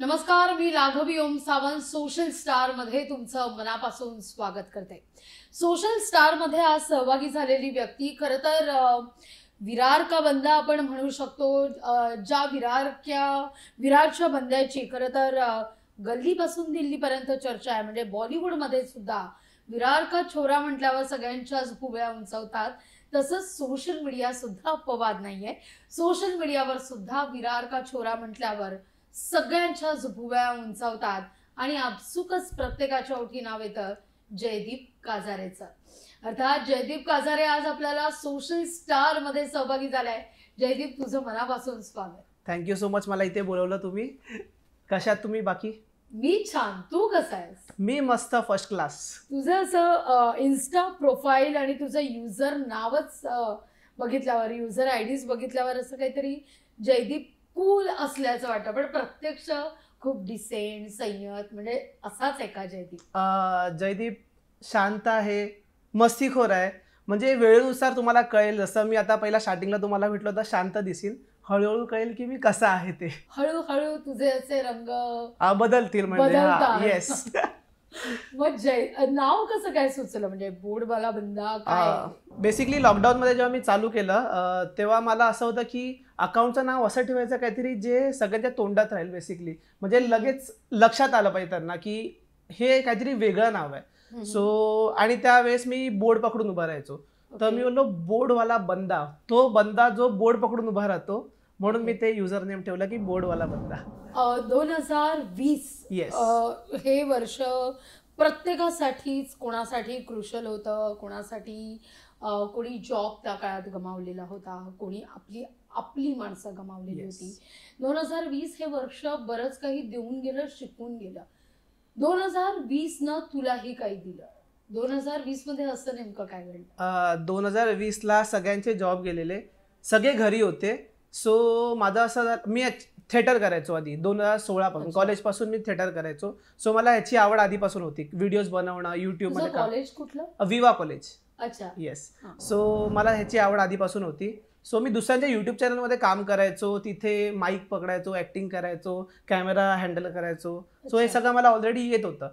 नमस्कार, मी लाघवी ओम Sawant social star मध्ये तुमचं मनापासून स्वागत करते। सोशल स्टार मध्ये आज सहभागी झालेली व्यक्ती खरं तर विरार का बंदा आपण म्हणू शकतो। ज्या विरारच्या बंद्याची खरं तर गल्लीपासून दिल्लीपर्यंत चर्चा आहे। म्हणजे बॉलिवूडमध्ये सुद्धा विरार का छोरा म्हटल्यावर सगळ्यांच्याच भुवया उंचावतात। तसंच सोशल मीडिया सुद्धा अपवाद नाहीये। सोशल मीडियावर सुद्धा विरार का छोरा म्हटल्यावर सगळ्यांच्याच भुवया उंचावतात आणि आपसुकच प्रत्येकाच्या ओठी नाव येतं जयदीप काजारेचं। अर्थात जयदीप काजारे आज आपल्याला सोशल स्टार मध्ये सहभागी झालाय। जयदीप, तुझं मनापासून स्वागत। थँक्यू सो मच, मला इथे बोलवलं तुम्ही। कशात तुम्ही? बाकी मी छान, तू कसा आहेस? मी मस्त, फर्स्ट क्लास। तुझं असं इन्स्टा प्रोफाईल आणि तुझं युजर नावच बघितल्यावर, युजर आयडीज बघितल्यावर असं काहीतरी जयदीप कूल असल्याचं वाटतं, पण प्रत्यक्ष खूप डिसेंट संयत म्हणजे असाच आहे का जयदीप? जयदीप शांत आहे, मस्तीखोर आहे। म्हणजे वेळेनुसार तुम्हाला कळेल। जसं मी आता पहिला स्टार्टिंगला तुम्हाला भेटलो तर शांत दिसीन, हळूहळू कळेल की मी कसा आहे ते। हळूहळू तुझे असे रंग बदलतील म्हणजे येस। मग नाव कसं काय सुचलं? म्हणजे बोर्डवाला बंदा काय? बेसिकली लॉकडाऊन मध्ये जेव्हा मी चालू केलं तेव्हा मला असं होतं की अकाउंटचं नाव असं ठेवायचं काहीतरी जे सगळ्यांच्या तोंडात राहील। बेसिकली म्हणजे लगेच लक्षात आलं पाहिजे त्यांना की हे काहीतरी वेगळं नाव आहे। सो आणि त्यावेळेस मी बोर्ड पकडून उभा राहायचो। तर मी बोललो बोर्डवाला बंदा, तो बंदा जो बोर्ड पकडून उभा राहतो, म्हणून मी ते युजर नेम ठेवलं की बोर्डवाला बंदा। 2020 हे वर्ष प्रत्येकासाठीच, कोणासाठी क्रुशल होतं, कोणासाठी कोणी जॉब त्या काळात गमावलेला होता, कोणी आपली माणसं गमावलेली होती। 2020 हे वर्ष बरंच काही देऊन गेलं, शिकून गेलं। 2020 न तुलाही काही दिलं? 2020 मध्ये असं नेमकं काय घडलं? 2020 ला सगळ्यांचे जॉब गेलेले, सगळे घरी होते। सो माझं असं, मी थिएटर करायचो आधी 2016 पासून, कॉलेज पासून मी थिएटर करायचो। सो मला ह्याची आवड आधीपासून होती, व्हिडिओज बनवणं, युट्यूब मध्ये। कॉलेज कुठलं? विवा कॉलेज। अच्छा, येस। सो मला ह्याची आवड आधीपासून होती। सो मी दुसऱ्यांच्या युट्यूब चॅनलमध्ये काम करायचो, तिथे माईक पकडायचो, ऍक्टिंग करायचो, कॅमेरा हँडल करायचो। सो हे सगळं मला ऑलरेडी येत होतं,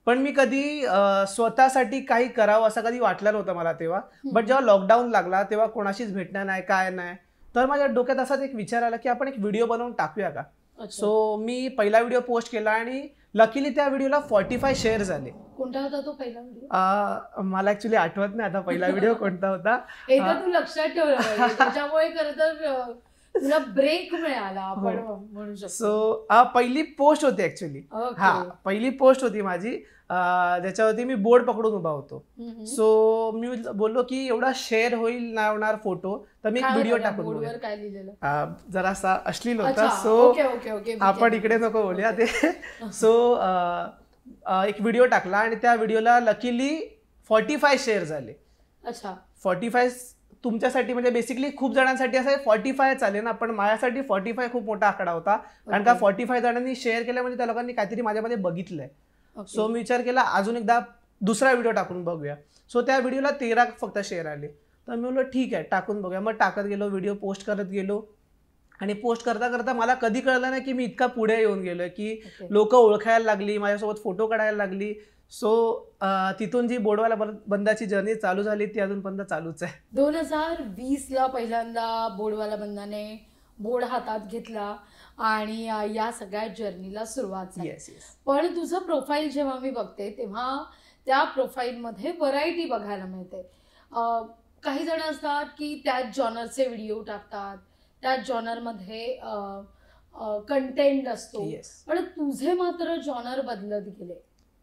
पण मी कधी स्वतःसाठी काही करावं असं कधी वाटलं नव्हतं मला तेव्हा। बट जेव्हा लॉकडाऊन लागला तेव्हा कोणाशीच भेटणं नाही, काय नाही, तर माझ्या डोक्यात असाच एक विचार आला की आपण एक व्हिडिओ बनवून टाकूया का। सो मी पहिला व्हिडिओ पोस्ट केला आणि लकीली त्या व्हिडिओला 45 शेअर झाले। कोणता होता तो पहिला व्हिडिओ? मला ऍक्च्युली आठवत नाही आता पहिला व्हिडिओ कोणता होता। हे तर तू लक्षात ठेवलं पाहिजे, त्याच्यामुळे खरं तर तुला ब्रेक मिळाला आपण म्हणू शकतो। सो पहिली पोस्ट होती ऍक्च्युली, पहिली पोस्ट होती माझी, ज्याच्यावरती मी बोर्ड पकडून उभा होतो। सो मी बोललो की एवढा शेअर होईल नाही होणार फोटो, तर मी एक व्हिडिओ टाकून बोर्डवर काय लिहिलेलं? जरासा अश्लील होता, सो आपण इकडे नको बोलूया ते। सो एक व्हिडिओ टाकला आणि त्या व्हिडिओला लकीली 45 शेअर झाले। अच्छा, 45 तुमच्यासाठी म्हणजे बेसिकली खूप जणांसाठी असं 45 चालेल ना, पण माझ्यासाठी 45 खूप मोठा आकडा होता, कारण का 45 जणांनी शेअर केलं म्हणजे त्या लोकांनी काहीतरी माझ्यामध्ये बघितलंय। सो मी विचार केला अजून एकदा दुसरा व्हिडिओ टाकून बघूया। सो त्या व्हिडिओला 13 फक्त शेअर आले, तर मी बोललो ठीक आहे टाकून बघूया। मग टाकत गेलो, व्हिडिओ पोस्ट करत गेलो, आणि पोस्ट करता करता मला कधी कळलं नाही की मी इतका पुढे येऊन गेलोय की लोक ओळखायला लागली, माझ्यासोबत फोटो काढायला लागली। सो तिथून जी बोर्डवाला बंदाची जर्नी चालू झाली ती अजूनपर्यंत चालूच आहे। 2020 ला पहिल्यांदा बोर्डवाला बंदाने बोर्ड हातात घेतला आणि या सगळ्या जर्नीला सुरुवात झाली। पण तुझं प्रोफाईल जेव्हा मी बघते तेव्हा त्या प्रोफाईल मध्ये व्हरायटी बघायला मिळते। काही जण असतात की त्याच जॉनरचे व्हिडिओ टाकतात, त्याच जॉनर मध्ये कंटेंट असतो, पण तुझे मात्र जॉनर बदलत गेले।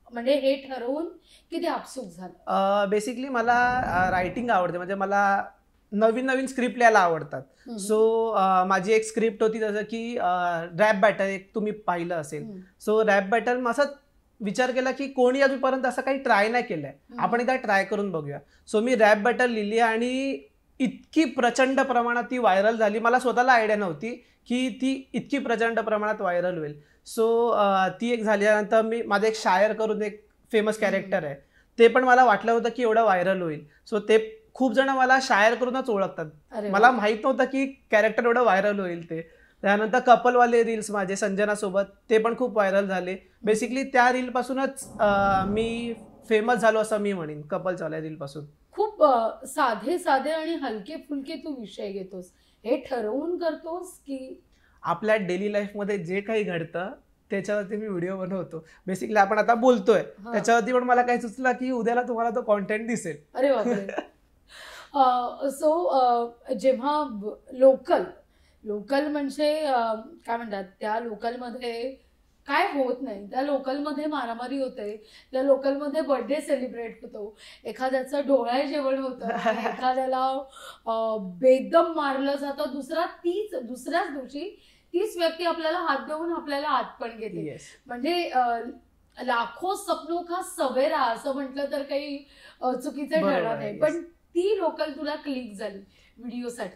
म्हणजे हे ठरवून किती आपसूक झालं? बेसिकली मला रायटिंग आवडते, म्हणजे मला नवीन नवीन स्क्रिप्ट लिहायला आवडतात। सो माझी एक स्क्रिप्ट होती जसं की रॅप बॅटल, एक तुम्ही पाहिलं असेल। सो रॅप बॅटल माझा विचार केला की कोणी अजूनपर्यंत असं काही ट्राय नाही केलंय, आपण एकदा ट्राय करून बघूया। सो मी रॅप बॅटल लिहिली आणि इतकी प्रचंड प्रमाणात ती व्हायरल झाली, मला स्वतःला आयडिया नव्हती की ती इतकी प्रचंड प्रमाणात व्हायरल होईल। सो ती एक झाल्यानंतर मी माझं एक शायर करून एक फेमस कॅरेक्टर आहे, ते पण मला वाटलं होतं की एवढं व्हायरल होईल। सो ते खूप जण मला शायर करूनच ओळखतात, मला माहित नव्हतं की कॅरेक्टर एवढं व्हायरल होईल ते। त्यानंतर कपलवाले रील्स माझे संजना सोबत ते पण खूप व्हायरल झाले. बेसिकली त्या रील पासूनच मी फेमस झालो असं मी म्हणेन, कपल्सवाल्या रील पासून. खूप साधे साधे आणि हलके फुलके तू विषय घेतोस, हे ठरवून करतोस की आपल्या डेली लाईफमध्ये जे काही घडतं त्याच्यावरती मी व्हिडिओ बनवतो. बेसिकली आपण आता बोलतोय त्याच्यावरती पण मला काय सुचलं की उद्याला तुम्हाला तो कॉन्टेंट दिसेल. अरे बापरे. सो जेव्हा लोकल म्हणजे काय म्हणतात, त्या लोकलमध्ये काय होत नाही, त्या लोकलमध्ये मारामारी होते, त्या लोकलमध्ये बर्थडे सेलिब्रेट होतो, एखाद्याचं डोळ्या जेवण होतं, एखाद्याला बेदम मारलं जातं, दुसऱ्याच दिवशी तीच व्यक्ती आपल्याला हात देऊन आपल्याला हात पण घेते. म्हणजे लाखो सपनो का सवेरा असं म्हटलं तर काही चुकीचं ठरणार नाही. पण ती लोकल तुला क्लिक झाली व्हिडिओसाठी.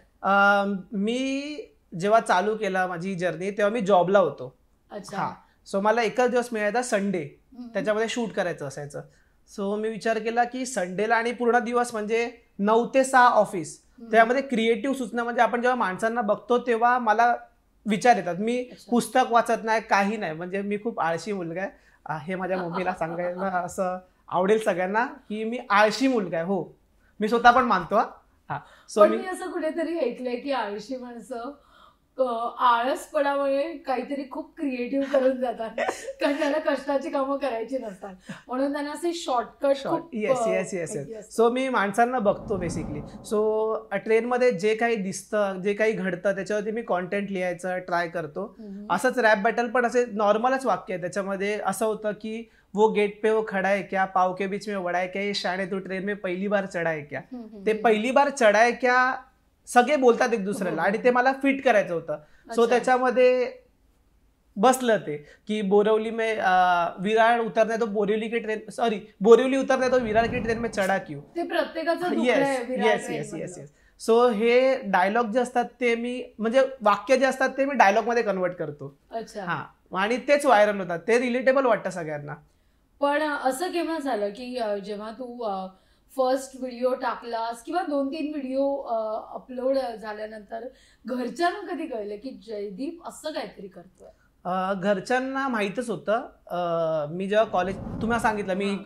मी जेव्हा चालू केला माझी जर्नी तेव्हा मी जॉबला होतो. अच्छा. सो मला एकच दिवस मिळायचा संडे, त्याच्यामध्ये शूट करायचं असायचं. सो मी विचार केला की संडेला आणि पूर्ण दिवस म्हणजे 9 ते 6 ऑफिस, त्यामध्ये क्रिएटिव्ह सुचणं म्हणजे आपण जेव्हा माणसांना बघतो तेव्हा मला विचार येतात. मी पुस्तक वाचत नाही, काही नाही, म्हणजे मी खूप आळशी मुलगा आहे. हे माझ्या मम्मीला सांगायला असं आवडेल सगळ्यांना की मी आळशी मुलगा आहे. हो, मी स्वतः पण मानतो. सो मी असं कुठेतरी ऐकलंय की आळशी माणसं आळसपणामुळे काहीतरी खूप क्रिएटिव्ह करून जातात, कारण त्यांना कष्टाची कामं करायची नसतात, म्हणून त्यांना असे शॉर्टकट. येस. सो मी माणसांना बघतो बेसिकली. सो ट्रेनमध्ये जे काही दिसतं, जे काही घडतं त्याच्यावरती मी कॉन्टेंट लिहायचं ट्राय करतो. असंच रॅप बॅटल पण असे नॉर्मलच वाक्य आहे. त्याच्यामध्ये असं होतं की वो गेट पे वो खड़ा है क्या, पाव के बीच में वड़ा है क्या, ये शाणे तू ट्रेन में पहिली बार चढा है क्या. ते पहिली बार चढा है क्या सगळे बोलतात एक दुसऱ्याला आणि ते मला फिट करायचं होतं. सो त्याच्यामध्ये बसलं ते की बोरिवली में विरार उतरना है तो बोरिवली की ट्रेन, सॉरी बोरिवली उतरना है तो विरार की ट्रेन में चढा क्यों. ते प्रत्येकाचं येस. सो हे डायलॉग जे असतात ते मी म्हणजे वाक्य जे असतात ते मी डायलॉग मध्ये कन्वर्ट करतो. अच्छा. आणि तेच व्हायरल होतात, ते रिलेटेबल वाटतं सगळ्यांना. पण असं केव्हा झालं की जेव्हा तू फर्स्ट व्हिडिओ टाकलास किंवा 2-3 व्हिडिओ अपलोड झाल्यानंतर घरच्यांना कधी कळलं की जयदीप असं काहीतरी करतोय? घरच्यांना माहीतच होतं. मी जेव्हा कॉलेज, तुम्हाला सांगितलं मी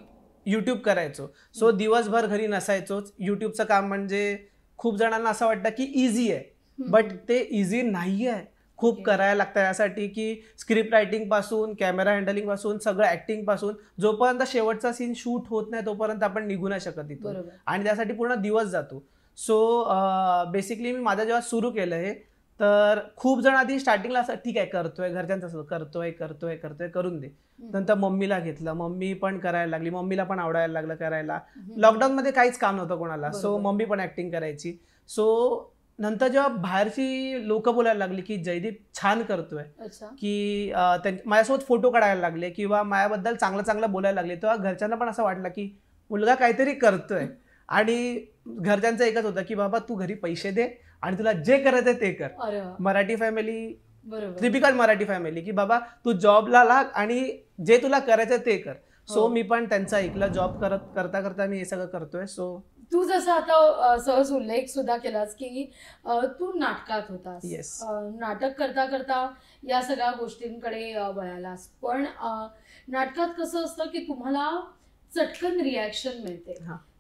युट्यूब करायचो. सो दिवसभर घरी नसायचोच. युट्यूबचं काम म्हणजे खूप जणांना असं वाटतं की इझी आहे, बट ते इझी नाही आहे. खूप करायला लागतं यासाठी की स्क्रिप्ट रायटिंग पासून, कॅमेरा हँडलिंग पासून, सगळं ऍक्टिंग पासून, जोपर्यंत शेवटचा सीन शूट होत नाही तोपर्यंत आपण निघू नाही शकत तिथून, आणि त्यासाठी पूर्ण दिवस जातो. सो बेसिकली मी माझं जेव्हा सुरू केलं हे, तर खूप जण आधी स्टार्टिंगला असं ठीक आहे करतोय, घरच्यांचं करतोय करून दे. नंतर मम्मीला घेतलं, मम्मी पण करायला लागली, मम्मीला पण आवडायला लागलं करायला. लॉकडाऊन मध्ये काहीच काम नव्हतं कोणाला, सो मम्मी पण ऍक्टिंग करायची. सो नंतर जेव्हा बाहेरची लोक बोलायला लागली की जयदीप छान करतोय, की माझ्यासोबत फोटो काढायला लागले किंवा माझ्याबद्दल चांगलं बोलायला लागले, तेव्हा घरच्यांना पण असं वाटलं की मुलगा काहीतरी करतोय. आणि घरच्यांचं एकच होतं की बाबा तू घरी पैसे दे आणि तुला जे करायचंय ते कर. Marathi family, typical Marathi family, की बाबा तू जॉबला लाग आणि जे तुला करायचंय ते कर. सो मी पण त्यांचं ऐकलं. जॉब करता मी हे सगळं करतोय. सो तू जसं आता सहज उल्लेख सुद्धा केलास की तू नाटकात होतास. नाटक करता करता या सगळ्या गोष्टींकडे वळालास. पण नाटकात कसं असतं की तुम्हाला चटकन रिॲक्शन मिळते.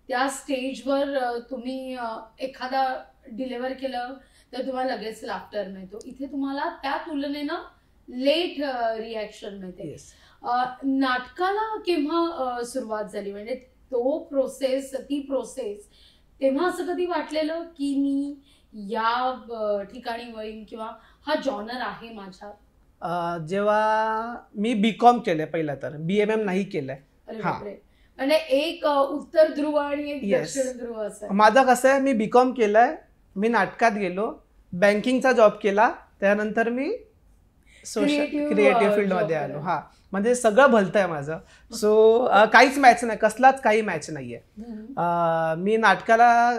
त्या स्टेजवर तुम्ही एखादा डिलिव्हर केलं तर तुम्हाला लगेच लाफ्टर मिळतो. इथे तुम्हाला त्या तुलनेनं लेट रिॲक्शन मिळते. नाटकाला केव्हा सुरुवात झाली, म्हणजे ती प्रोसेस तेव्हा असं कधी वाटलेलं की मी या ठिकाणी वळीन किंवा हा जॉनर आहे माझ्या? जेव्हा मी बीकॉम केलंय पहिला, तर BMM नाही केलंय. म्हणजे एक उत्तर ध्रुव आणि एक दक्षिण ध्रुव असं. माझं कसं आहे, मी बीकॉम केलंय, मी नाटकात गेलो, बँकिंगचा जॉब केला, त्यानंतर मी क्रिएटिव्ह फील्डमध्ये आलो. म्हणजे सगळं भलतंय माझं. सो काहीच मॅच नाही, कसलाच काही मॅच नाहीये. मी नाटकाला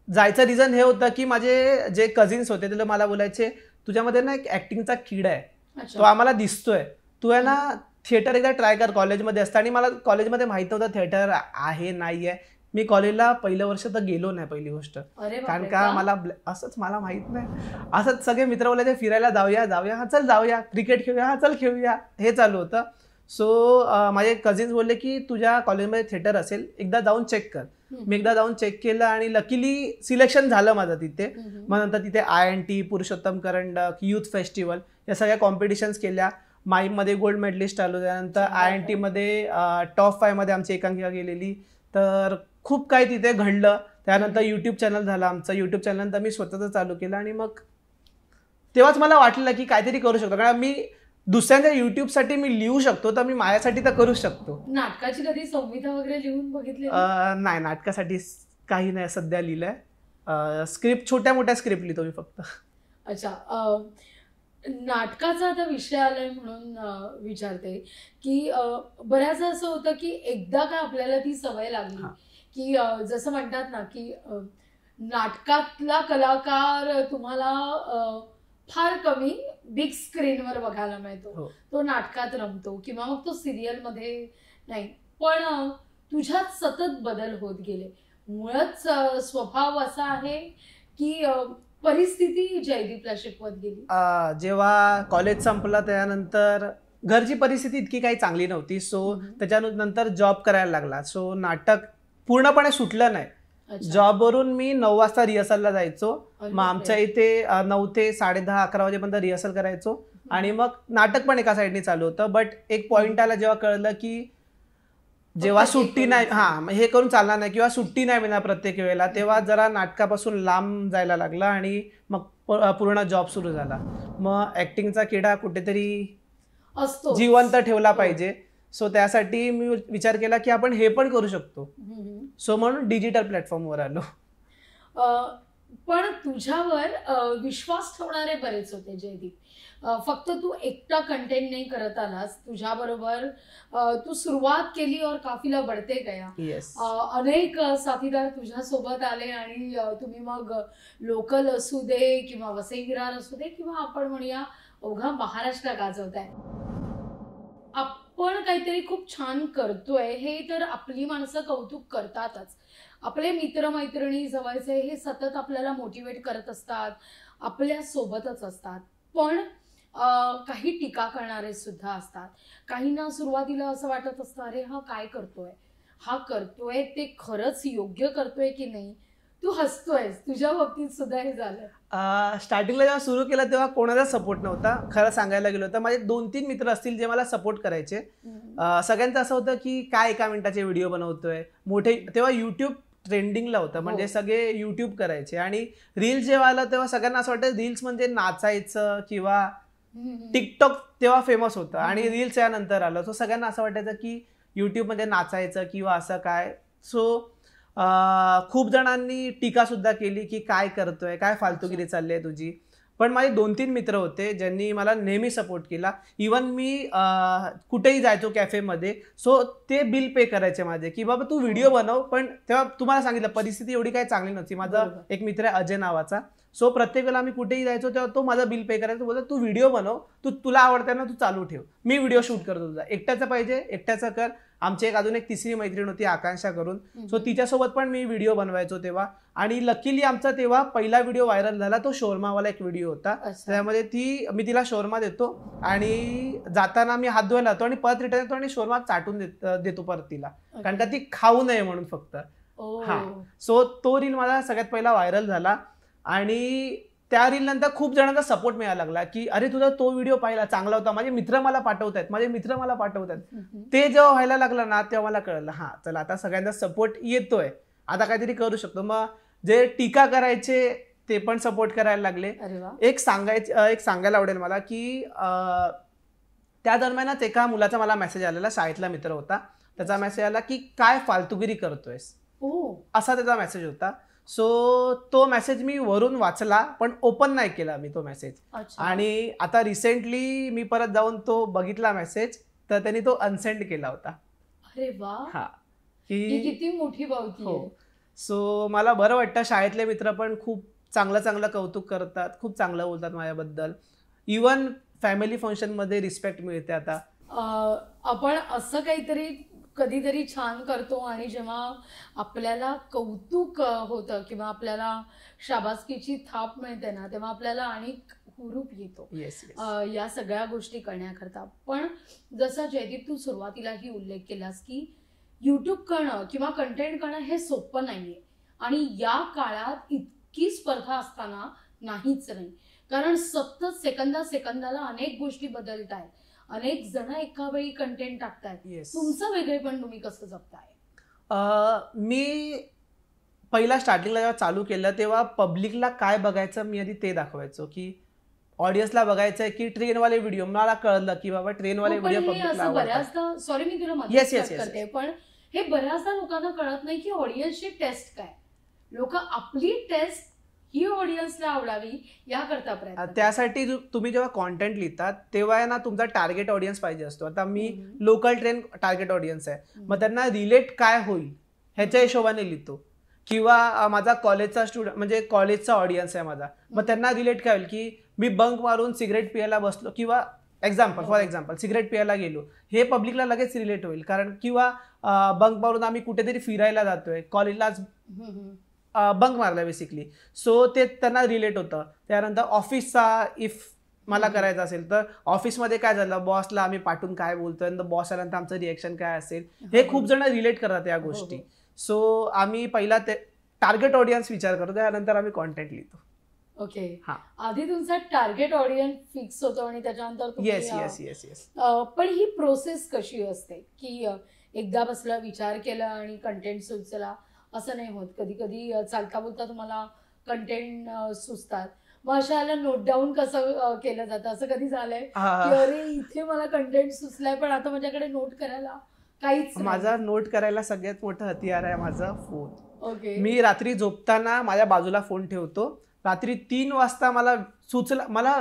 जायचं रिझन हे होतं की माझे जे कझिन्स होते ते मला बोलायचे तुझ्यामध्ये ना एक ऍक्टिंगचा किडा आहे, तो आम्हाला दिसतोय, तू आहे ना थिएटर एकदा ट्राय कर कॉलेजमध्ये असतं. आणि मला कॉलेजमध्ये माहित नव्हतं थिएटर आहे नाहीये, मी कॉलेजला पहिलं वर्ष तर गेलो नाही पहिली गोष्ट. अरे कारण बापरे, का मला असंच मला माहित नाही, असंच सगळे मित्र बोलायचे फिरायला जाऊया जाऊया, हा चल जाऊया, क्रिकेट खेळूया, हा चल खेळूया, हे चालू होतं. सो माझे कझिन्स बोलले की तुझ्या कॉलेजमध्ये थिएटर असेल, एकदा जाऊन चेक कर. मी एकदा जाऊन चेक केलं आणि लकीली सिलेक्शन झालं माझं तिथे. मग नंतर तिथे INT, पुरुषोत्तम करंडक, युथ फेस्टिवल या सगळ्या कॉम्पिटिशन्स केल्या. माईममध्ये गोल्ड मेडलिस्ट आलो, त्यानंतर INT मध्ये टॉप 5 मध्ये आमची एकांकिका गेलेली. तर खूप काही तिथे घडलं. त्यानंतर युट्यूब चॅनल झालं आमचं. युट्यूब चॅनल नंतर मी स्वतःच चालू केलं आणि मग तेव्हाच मला वाटलं की काहीतरी करू शकतो. कारण मी दुसऱ्यांच्या युट्यूबसाठी मी लिहू शकतो, तर मी माझ्यासाठी तर करू शकतो. नाटकाची कधी संहिता वगैरे लिहून बघितली? नाही, नाटकासाठी काही नाही सध्या लिहिलंय. स्क्रिप्ट, छोट्या मोठ्या स्क्रिप्ट लिहितो मी फक्त. अच्छा, नाटकाचा आता विषय आलाय म्हणून विचारते की बऱ्याच असं होतं की एकदा का आपल्याला ती सवय लागली की जसं म्हणतात ना की नाटकातला कलाकार तुम्हाला फार कमी बिग स्क्रीनवर बघायला मिळतो, तो नाटकात रमतो किंवा मग तो सिरियल मध्ये नाही, पण तुझ्यात सतत बदल होत गेले. मुळात स्वभाव असा आहे की परिस्थिती जयदीपला शिकवत गेली? जेव्हा कॉलेज संपला त्यानंतर घरची परिस्थिती इतकी काही चांगली नव्हती. सो त्याच्यानंतर जॉब करायला लागला. सो नाटक पूर्णपणे सुटलं नाही. जॉबवरून मी 9 वाजता रिहर्सलला जायचो. मग आमच्या इथे 9 ते 10:30 11 वाजेपर्यंत रिहर्सल करायचो आणि मग नाटक पण एका साईडने चालू होतं. बट एक पॉइंट आला जेव्हा कळलं की जेव्हा सुट्टी नाही, हे करून चालणार नाही किंवा सुट्टी नाही मिळणार प्रत्येक वेळेला, तेव्हा जरा नाटकापासून लांब जायला लागला आणि मग पूर्ण जॉब सुरू झाला. मग ऍक्टिंगचा किडा कुठेतरी असतो, जिवंत ठेवला पाहिजे. सो त्यासाठी मी विचार केला की आपण हे पण करू शकतो. सो म्हणून डिजिटल प्लॅटफॉर्मवर आलो. पण तुझ्यावर विश्वास ठेवणारे बरेच होते जयदीप. फक्त तू एकटा कंटेंट नाही करत आलास, तुझ्याबरोबर तू सुरुवात केली और काफिला बढ़ते गया. अनेक साथीदार तुझ्या सोबत आले आणि तुम्ही मग लोकल असू दे किंवा वसई विरार असू दे किंवा आपण म्हणूया अवघा महाराष्ट्र गाजवताय. आपण काहीतरी खूप छान करतोय हे तर आपली माणसं कौतुक करतातच. आपले मित्रमैत्रिणी जवळचे हे सतत आपल्याला मोटिवेट करत असतात, आपल्या सोबतच असतात. पण काही टीका करणारे सुद्धा असतात. काहींना सुरुवातीला असं वाटत असतं, अरे हा काय करतोय, हा करतोय ते खरंच योग्य करतोय की नाही. तू हसतोयस, तुझ्या बाबतीत सुद्धा हे झालं? स्टार्टिंगला जेव्हा सुरू केलं तेव्हा कोणाचा सपोर्ट नव्हता. खरं सांगायला गेलो तर माझे 2-3 मित्र असतील जे मला सपोर्ट करायचे. सगळ्यांचं असं होतं की काय 1 मिनिटाचे व्हिडिओ बनवतोय. मोठे तेव्हा युट्यूब ट्रेंडिंगला होतं, म्हणजे सगळे युट्यूब करायचे आणि रील्स जेव्हा आलं तेव्हा सगळ्यांना असं वाटतं रील्स म्हणजे नाचायचं किंवा टिकटॉक तेव्हा फेमस होतं आणि रील्स यानंतर आलं. सो सगळ्यांना असं वाटायचं की युट्यूब म्हणजे नाचायचं किंवा असं काय. सो खूप जणांनी टीका सुद्धा केली की काय करतोय, काय फालतूगिरी चालली आहे तुझी. पण माझे 2-3 मित्र होते ज्यांनी मला नेहमी सपोर्ट केला. इवन मी कुठेही जायचो कॅफेमध्ये, सो ते बिल पे करायचे माझे की बाबा तू व्हिडिओ बनव. पण तेव्हा तुम्हाला सांगितलं परिस्थिती एवढी काही चांगली नव्हती. माझा एक मित्र आहे अजय नावाचा. सो प्रत्येक वेळेला आम्ही कुठेही जायचो तेव्हा तो माझा बिल पे करायचा. बोलतो तू व्हिडिओ बनव, तुला आवडतं ना, तू चालू ठेव, मी व्हिडिओ शूट करतो तुझा, एकट्याचा पाहिजे एकट्याचा कर. आमची अजून एक तिसरी मैत्रीण होती आकांक्षा करून. सो तिच्यासोबत पण मी व्हिडिओ बनवायचो तेव्हा. आणि लकीली आमचा तेव्हा पहिला व्हिडिओ व्हायरल झाला, तो शोरमावाला एक व्हिडिओ होता. त्यामध्ये मी तिला शोरमा देतो आणि जाताना मी हात धुवायला जातो आणि परत रिटर्न येतो आणि शोरमा चाटून देतो परत तिला, कारण का ती खाऊ नये म्हणून फक्त. सो तो रील माझा सगळ्यात पहिला व्हायरल झाला आणि त्या रील नंतर खूप जणांचा सपोर्ट मिळायला लागला की अरे तुझा तो व्हिडिओ पाहिला, चांगला होता, माझे मित्र मला पाठवतात. ते जेव्हा व्हायला लागलं ना तेव्हा मला कळलं हा चला आता सगळ्यांचा सपोर्ट येतोय, आता काहीतरी करू शकतो. मग जे टीका करायचे ते पण सपोर्ट करायला लागले. एक सांगायला आवडेल मला की त्या दरम्यानच एका मुलाचा मला मेसेज आलेला, शाळेतला मित्र होता. त्याचा मेसेज आला की काय फालतूगिरी करतोयस, असा त्याचा मेसेज होता. सो तो मेसेज मी वरून वाचला पण ओपन नाही केला मी तो मेसेज. आणि आता रिसेंटली मी परत जाऊन तो बघितला मेसेज, तर त्यांनी तो अनसेंड केला होता. अरे वा, हा किती मोठी बावती आहे. सो मला बरं वाटतं, शाळेतले मित्र पण खूप चांगलं कौतुक करतात, खूप चांगलं बोलतात माझ्याबद्दल. इवन फॅमिली फंक्शन मध्ये रिस्पेक्ट मिळते. आता आपण असं काहीतरी कधीतरी छान करतो आणि जेव्हा आपल्याला कौतुक होतं किंवा आपल्याला शाबासकीची थाप मिळते ना, तेव्हा आपल्याला आणि हुरूप येतो या सगळ्या गोष्टी करण्याकरता. पण जसं जयदीप तू सुरुवातीलाही उल्लेख केलास की युट्यूब करणं किंवा कंटेंट करणं हे सोपं नाहीये आणि या काळात इतकी स्पर्धा असताना नाहीच नाही, कारण सतत सेकंदाला अनेक गोष्टी बदलत आहेत, अनेक जण एका वेळी कंटेंट टाकतायत. तुमचं वेगळेपण तुम्ही कसं जपताय? मी पहिला स्टार्टिंगला जेव्हा चालू केलं तेव्हा पब्लिकला काय बघायचं मी आधी ते दाखवायचो, की ऑडियन्सला बघायचं आहे की ट्रेनवाले व्हिडिओ. मला कळलं की बाबा ट्रेनवाले व्हिडिओ पब्लिकला बऱ्याचदा, सॉरी मी तुला मदत करते, पण हे बऱ्याचदा लोकांना कळत नाही की ऑडियन्सची टेस्ट काय. लोक आपली टेस्ट ही ऑडियन्सला आवडावी याकरता प्रयत्न. त्यासाठी तुम्ही जेव्हा कॉन्टेंट लिहितात तेव्हा ना तुमचा टार्गेट ऑडियन्स पाहिजे असतो. आता मी लोकल ट्रेन टार्गेट ऑडियन्स आहे, मग त्यांना रिलेट काय होईल ह्याच्या हिशोबाने लिहितो. किंवा माझा कॉलेजचा स्टुडंट म्हणजे कॉलेजचा ऑडियन्स आहे माझा, मग त्यांना रिलेट काय होईल की मी बंक मारून सिगरेट पियायला बसलो किंवा फॉर एक्झाम्पल सिगरेट पियायला गेलो, हे पब्लिकला लगेच रिलेट होईल. कारण किंवा बंक मारून आम्ही कुठेतरी फिरायला जातोय, कॉलेजलाच बंक मारला बेसिकली, सो ते त्यांना रिलेट होतं. त्यानंतर ऑफिसचा इफ मला करायचं असेल तर ऑफिसमध्ये काय झालं, बॉसला आम्ही पाठवून काय बोलतोय, बॉस आल्यानंतर आमचं रिएक्शन काय असेल, हे खूप जण रिलेट करतात या गोष्टी. सो आम्ही पहिला ते टार्गेट ऑडियन्स विचार करतो, त्यानंतर आम्ही कॉन्टेंट लिहितो. ओके, आधी तुमचा टार्गेट ऑडियन्स फिक्स होतो आणि त्याच्यानंतर येस. पण ही प्रोसेस कशी असते की एकदा बसला विचार केला आणि कंटेंट सुचला असं नाही होत? कधी कधी चालता बोलता तुम्हाला कंटेंट सुचतात, मग अशाला नोट डाऊन कसं केलं जातं? असं कधी झालंय की अरे इथे मला कंटेंट सुचलाय पण आता माझ्याकडे नोट करायला काहीच? माझा नोट करायला सगळ्यात मोठं हतियार आहे माझा फोन. ओके, मी रात्री झोपताना माझ्या बाजूला फोन ठेवतो. रात्री 3 वाजता मला सुचला, मला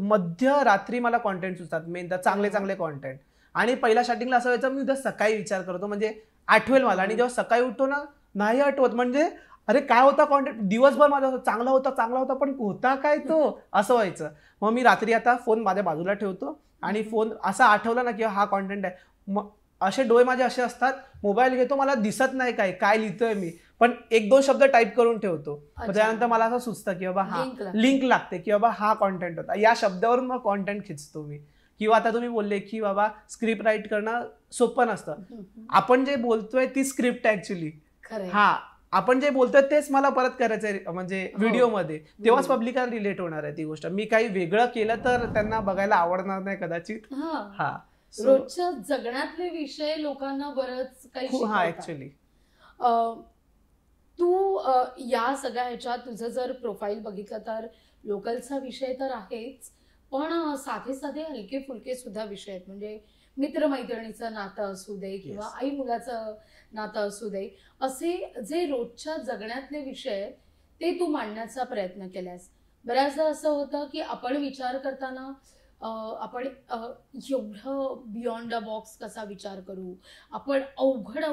मध्यरात्री मला कॉन्टेंट सुचतात, मेन तर चांगले कॉन्टेंट. आणि पहिल्या स्टार्टिंगला असं व्हायचं, मी उद्या सकाळी विचार करतो म्हणजे आठवेल मला, आणि जेव्हा सकाळी उठतो ना नाही आठवत, म्हणजे अरे काय होता कॉन्टेंट, दिवसभर माझा चांगला होता पण होता काय तो, असं व्हायचं. मग मी रात्री आता फोन माझ्या बाजूला ठेवतो आणि फोन असा आठवला ना की हा कॉन्टेंट आहे, मग असे डोळे माझे असे असतात, मोबाईल घेतो, मला दिसत नाही काय लिहितोय मी, पण 1-2 शब्द टाईप करून ठेवतो. त्यानंतर मला असं सुचतं की बाबा हा लिंक लागते की बाबा हा कॉन्टेंट होता, या शब्दावरून मग कॉन्टेंट खिचतो मी. किंवा आता तुम्ही बोलले की बाबा स्क्रिप्ट राईट करणं सोपं नसतं, आपण जे बोलतोय ती स्क्रिप्ट आहे ऍक्च्युली. आपण जे बोलतोय तेच मला परत करायचंय म्हणजे व्हिडिओमध्ये, तेव्हाच पब्लिकला रिलेट होणार आहे ती गोष्ट. मी काही वेगळं केलं तर त्यांना बघायला आवडणार नाही कदाचित. रोजच्या जगण्यातले विषय लोकांना बरंच काही ऍक्च्युली. तू या सगळ्या ह्याच्यात तुझं जर प्रोफाईल बघितलं तर लोकलचा विषय तर आहेच, पण साधे हलके फुलके सुद्धा विषय आहेत. म्हणजे मित्रमैत्रिणीचं नातं असू दे किंवा आई मुलाचं नातं असू दे, असे जे रोजच्या जगण्यातले विषय आहेत ते तू मांडण्याचा प्रयत्न केलास. बऱ्याचदा असं होतं की आपण विचार करताना आपण एवढं बियॉन्ड द बॉक्स कसा विचार करू, आपण अवघड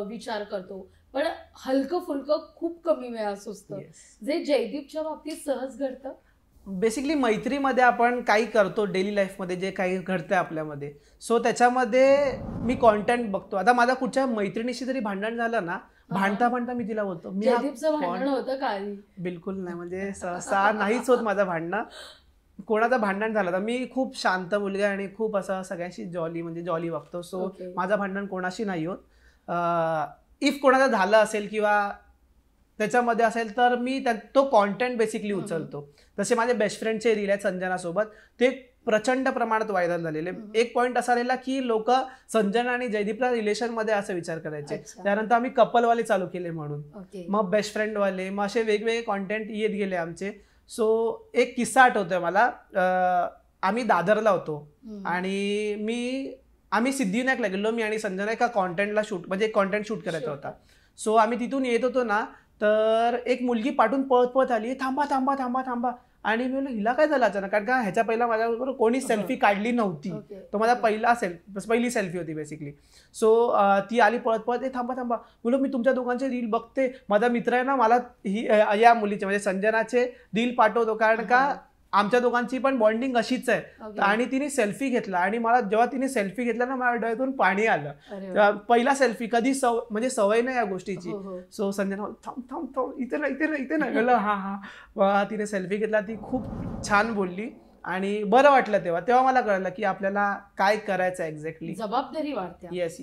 विचार करतो, पण हलकं फुलकं खूप कमी वेळा सुचतं, जे जयदीपच्या बाबतीत सहज घडतं. बेसिकली मैत्रीमध्ये आपण काही करतो डेली लाईफमध्ये, जे काही घडतंय आपल्यामध्ये, सो त्याच्यामध्ये मी कॉन्टेंट बघतो. आता माझा कुठच्या मैत्रिणीशी जरी भांडण झालं ना, भांडता मी तिला बोलतो, मी जयदीपचं भांडण होतं का? बिलकुल नाही, म्हणजे सहसा नाहीच होत माझं भांडणं. कोणाचं भांडण झालं तर मी खूप शांत मुलगा आणि खूप असं सगळ्यांशी जॉली वागतो, सो माझं भांडण कोणाशी नाही होत. इफ कोणाचं झालं असेल किंवा त्याच्यामध्ये असेल तर मी तो कॉन्टेंट बेसिकली उचलतो. जसे माझे बेस्ट फ्रेंडचे रील आहेत संजनासोबत, ते प्रचंड प्रमाणात व्हायरल झालेले. एक पॉईंट असा राहिला की लोक संजना आणि जयदीपला रिलेशनमध्ये असा विचार करायचे, त्यानंतर आम्ही कपलवाले चालू केले म्हणून, मग बेस्ट फ्रेंडवाले, मग असे वेगवेगळे कॉन्टेंट येत गेले आमचे. सो एक किस्सा आठवतोय मला, आम्ही दादरला होतो आणि आम्ही सिद्धिविनायकला गेलो, मी आणि संजना एका कॉन्टेंटला कॉन्टेंट शूट करायचा होता. सो आम्ही तिथून येत होतो ना, तर एक मुलगी पाठून पळत आली, थांबा. आणि मी म्हणलं हिला काय झालं अचानक, कारण का ह्याच्या पहिला माझ्याबरोबर कोणी सेल्फी काढली नव्हती, तो माझा पहिली सेल्फी होती बेसिकली. सो ती आली पळत थांबा. बोलो मी तुमच्या दोघांचे रील बघते, माझा मित्र आहे ना मला या मुलीचे म्हणजे संजनाचे रील पाठवतो, कारण का आमच्या दोघांची पण बॉन्डिंग अशीच आहे. Okay. आणि तिने सेल्फी घेतला आणि मला जेव्हा तिने सेल्फी घेतला ना माझ्या डोळ्यातून पाणी आलं. अरे वा. तेव्हा पहिला सेल्फी कधी म्हणजे सवय नाही या गोष्टीची. हो, हो. सो संजय थांब थांब थांब इथे नाही बोललं हा तिने सेल्फी घेतला. ती खूप छान बोलली आणि बरं वाटलं. तेव्हा मला कळलं की आपल्याला काय करायचं एक्झॅक्टली. जबाबदारी वाढते येस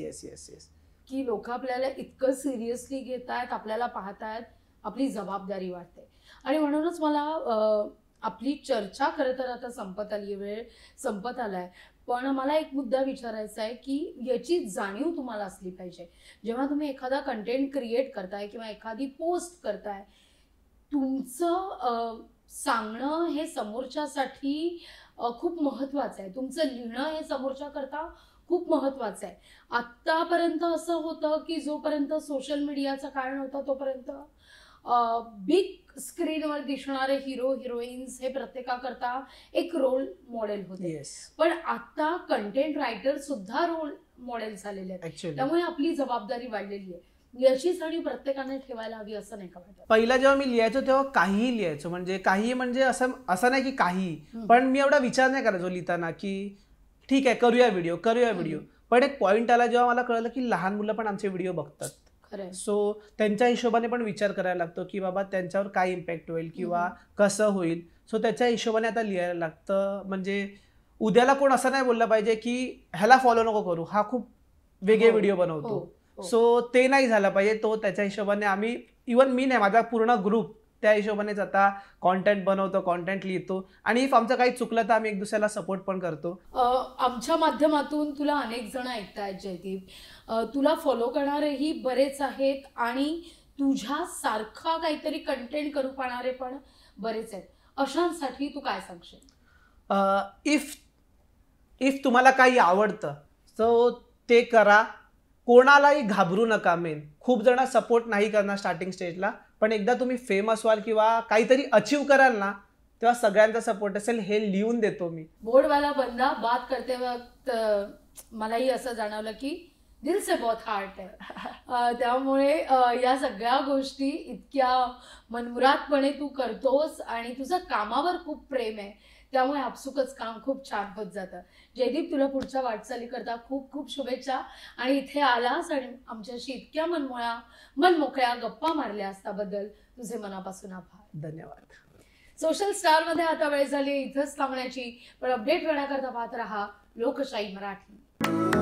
की लोक आपल्याला इतकं सिरियसली घेतायत, आपल्याला पाहतायत, आपली जबाबदारी वाढते. आणि म्हणूनच मला आपली चर्चा खरं तर आता संपत आली, वेळ संपत आलाय. पण मला एक मुद्दा विचारायचा आहे की याची जाणीव तुम्हाला असली पाहिजे. जेव्हा तुम्ही एखादा कंटेंट क्रिएट करताय किंवा एखादी पोस्ट करताय, तुमचं सांगणं हे समोरच्यासाठी खूप महत्वाचं आहे. तुमचं लिहिणं हे समोरच्या करता खूप महत्वाचं आहे. आत्तापर्यंत असं होतं की जोपर्यंत सोशल मीडियाचा काळ नव्हता तोपर्यंत बिग स्क्रीनवर दिसणारे हिरो हिरोईन्स हे प्रत्येकाकरता एक रोल मॉडेल होते. पण आता कंटेंट रायटर सुद्धा रोल मॉडेल झालेले आहेत. ऍक्च्युअली त्यामुळे आपली जबाबदारी वाढलेली आहे. याची जाणीव प्रत्येकाने ठेवायला हवी असं नाही का वाटत? पहिला जेव्हा मी लिहायचो तेव्हा काहीही लिहायचो. म्हणजे काही म्हणजे असं नाही की काही, पण मी एवढा विचार नाही करायचो लिहिताना की ठीक आहे करूया व्हिडिओ. पण एक पॉइंट आला जेव्हा मला कळलं की लहान मुलं पण आमचे व्हिडिओ बघतात. सो त्यांच्या हिशोबाने पण विचार करायला लागतो की बाबा त्यांच्यावर काय इम्पॅक्ट होईल किंवा कसं होईल. सो त्याच्या हिशोबाने आता लिहायला लागतं. म्हणजे उद्याला कोण असं नाही बोललं पाहिजे की ह्याला फॉलो नको करू, हा खूप वेगळे व्हिडिओ बनवतो. सो ते नाही झालं पाहिजे. तो त्याच्या हिशोबाने आम्ही, इव्हन मी नाही, माझा पूर्ण ग्रुप त्या हिशोबानेच आता कॉन्टेंट बनवतो, कॉन्टेंट लिहितो. आणि इफ आमचं काही चुकलं तर आम्ही एक दुसऱ्याला सपोर्ट पण करतो. आमच्या माध्यमातून तुला अनेक जण ऐकतायत जयदीप. तुला फॉलो करणारेही बरेच आहेत आणि तुझ्या सारखा काहीतरी कंटेंट करू पाहणारे पण बरेच आहेत. अशांसाठी तू काय सांगशील? इफ तुम्हाला काही आवडतं सो ते करा. कोणालाही घाबरू नका. खूप जण सपोर्ट नाही करणार स्टार्टिंग स्टेजला, पण एकदा तुम्ही फेमस व्हाल किंवा काहीतरी अचीव कराल ना तेव्हा सगळ्यांचा सपोर्ट असेल. हे लिहून देतो मी. बोर्डवाला बंदा बात करते वक्त मलाही असं जाणवलं की दिल से बहुत हार्ट आहे. त्यामुळे या सगळ्या गोष्टी इतक्या मनमुरादपणे तू करतोस आणि तुझं कामावर खूप प्रेम आहे. त्यामुळे आपसुकच काम खूप छान होत जातं. जयदीप, तुला पुढच्या वाटचाली करता खूप खूप शुभेच्छा. आणि इथे आलास आणि आमच्याशी इतक्या मनमोकळ्या गप्पा मारल्यास त्याबद्दल तुझे मनापासून आभार. धन्यवाद. सोशल स्टार मध्ये आता वेळ झाली इथंच थांबण्याची. पण अपडेट करण्याकरता पाहत रहा लोकशाही मराठी.